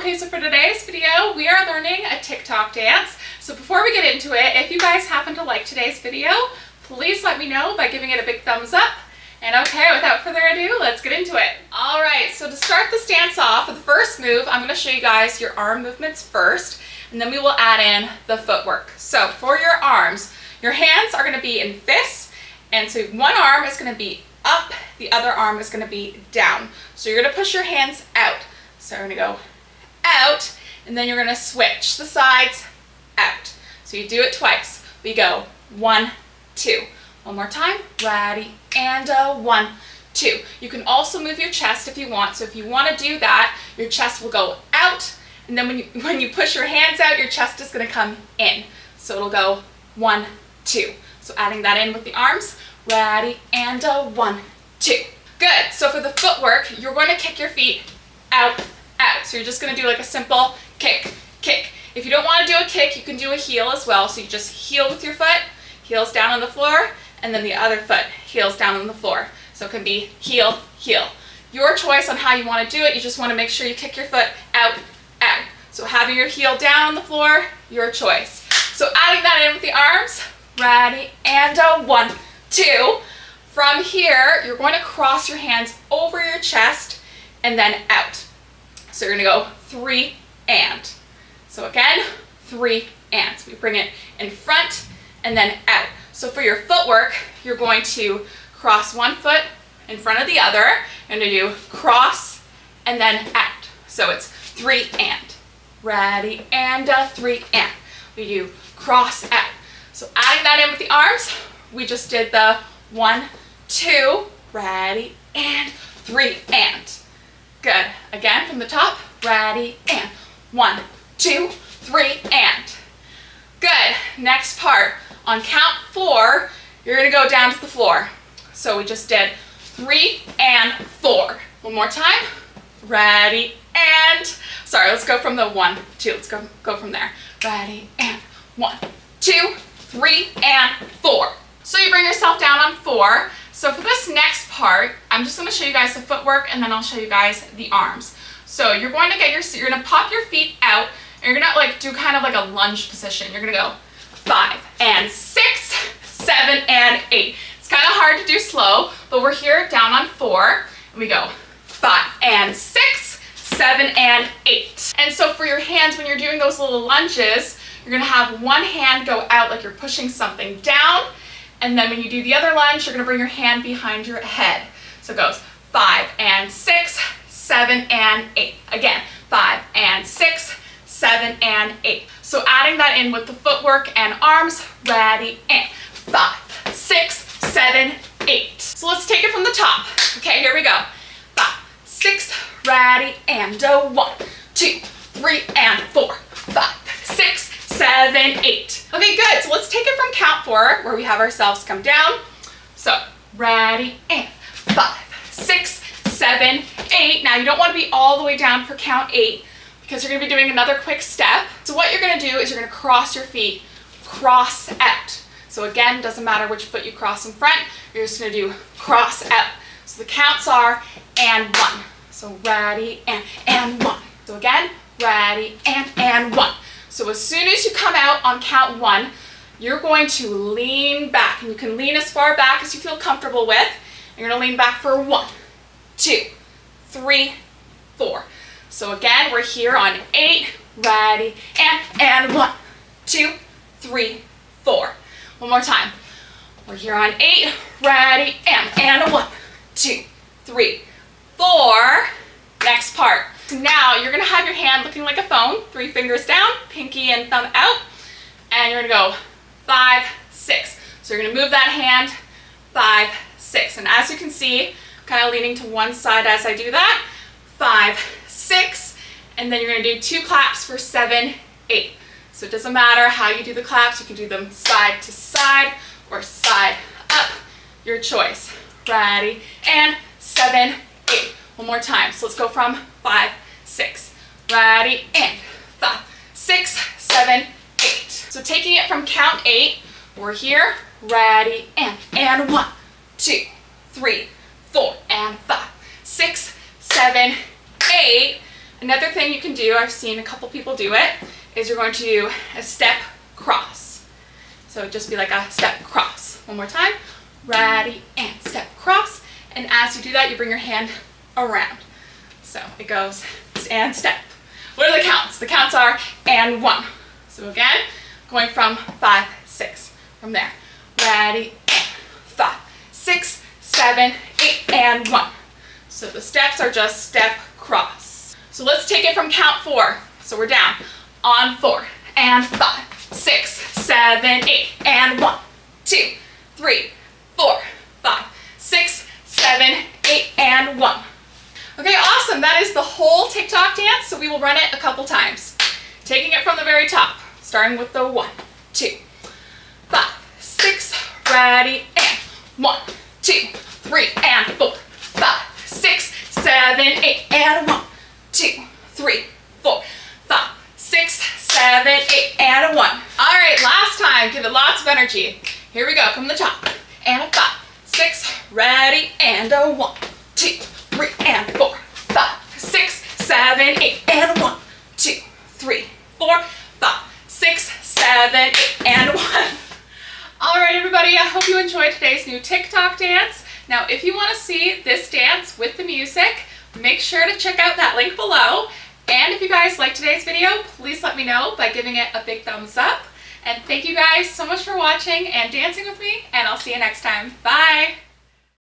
Okay, so for today's video, we are learning a TikTok dance. So before we get into it, if you guys happen to like today's video, please let me know by giving it a big thumbs up. And okay, without further ado, let's get into it. All right, so to start this dance off, for the first move, I'm gonna show you guys your arm movements first, and then we will add in the footwork. So for your arms, your hands are gonna be in fists, and so one arm is gonna be up, the other arm is gonna be down. So you're gonna push your hands out. So we're gonna go out, and then you're gonna switch the sides, out. So you do it twice. We go 1, 2. One more time, ready, and 1, 2. You can also move your chest if you want. So if you wanna do that, your chest will go out, and then when you push your hands out, your chest is gonna come in. So it'll go 1, 2. So adding that in with the arms, ready, and 1, 2. Good, so for the footwork, you're going to kick your feet out, out. So you're just gonna do like a simple kick, kick. If you don't wanna do a kick, you can do a heel as well. So you just heel with your foot, heels down on the floor, and then the other foot, heels down on the floor. So it can be heel, heel. Your choice on how you wanna do it. You just wanna make sure you kick your foot out, out. So having your heel down on the floor, your choice. So adding that in with the arms, ready, and 1, 2. From here, you're going to cross your hands over your chest and then out. So you're gonna go 3 and. So again, 3 and. So we bring it in front and then out. So for your footwork, you're going to cross one foot in front of the other. You're gonna do cross and then out. So it's 3 and. Ready, and 3 and. We do cross out. So adding that in with the arms, we just did the 1, 2, ready, and 3 and. Good. Again from the top, ready, and 1, 2, 3 and. Good. Next part. On count 4, you're gonna go down to the floor. So we just did 3 and 4. One more time. Ready, and, sorry, let's go from the 1, 2. Let's go from there. Ready, and 1, 2, 3, and 4. So you bring yourself down on 4. So for this next part, I'm just gonna show you guys the footwork, and then I'll show you guys the arms. So you're going to you're gonna pop your feet out, and you're gonna like do kind of like a lunge position. You're gonna go 5 and 6, 7 and 8. It's kind of hard to do slow, but we're here down on 4, and we go 5 and 6, 7 and 8. And so for your hands, when you're doing those little lunges, you're gonna have one hand go out like you're pushing something down, and then when you do the other lunge, you're gonna bring your hand behind your head. So it goes 5 and 6, 7 and 8. Again, 5 and 6, 7 and 8. So adding that in with the footwork and arms, ready, and 5, 6, 7, 8. So let's take it from the top. Okay, here we go. 5, 6, ready, and 1, 2, 3, and 4, 5, 6, 7, 8. Okay, good. So let's take it from count 4, where we have ourselves come down. So ready, and 5, 6, 7, 8. Now you don't want to be all the way down for count 8, because you're going to be doing another quick step. So what you're going to do is you're going to cross your feet, cross out. So again, doesn't matter which foot you cross in front, you're just going to do cross out. So the counts are and 1. So ready, and 1. So again, ready, and 1. So as soon as you come out on count 1, you're going to lean back, and you can lean as far back as you feel comfortable with. You're going to lean back for 1, 2, 3, 4. So again, we're here on 8, ready, and 1, 2, 3, 4. One more time. We're here on 8, ready, and 1, 2, 3, 4. Next part. So now you're gonna have your hand looking like a phone, 3 fingers down, pinky and thumb out, and you're gonna go 5, 6. So you're gonna move that hand 5, 6. And as you can see, kind of leaning to one side as I do that, 5, 6, and then you're gonna do 2 claps for 7, 8. So it doesn't matter how you do the claps, you can do them side to side or side up, your choice. Ready, and 7, 8. One more time. So let's go from 5, 6. Ready, and 5, 6, 7, 8. So taking it from count 8, we're here, ready, and 1, 2, 3, 4, and 5, 6, 7, 8. Another thing you can do, I've seen a couple people do it, is you're going to do a step cross. So it'd just be like a step cross. One more time. Ready, and step cross. And as you do that, you bring your hand around. So it goes and step. What are the counts? The counts are and 1. So again, going from 5, 6. From there. Ready, and 5, 6, 7, 8, and 1. So the steps are just step cross. So let's take it from count 4. So we're down on 4 and 5, 6, 7, 8, and 1, 2, 3, 4, 5, 6, 7, 8, and 1. Okay, awesome. That is the whole TikTok dance. So we will run it a couple times. Taking it from the very top, starting with the 1, 2, 5, 6, ready, and 1, 2, 3, and 4, 5, 6, 7, 8, and 1, 2, 3, 4, 5, 6, 7, 8, and 1. All right, last time. Give it lots of energy. Here we go from the top. And a 5, 6, ready, and a 1, 2, 3, and 4, 5, 6, 7, 8, and 1, 2, 3, 4, 5, 6, 7, 8, and 1. All right, everybody, I hope you enjoyed today's new TikTok dance. Now, if you want to see this dance with the music, make sure to check out that link below. And if you guys liked today's video, please let me know by giving it a big thumbs up. And thank you guys so much for watching and dancing with me, and I'll see you next time. Bye!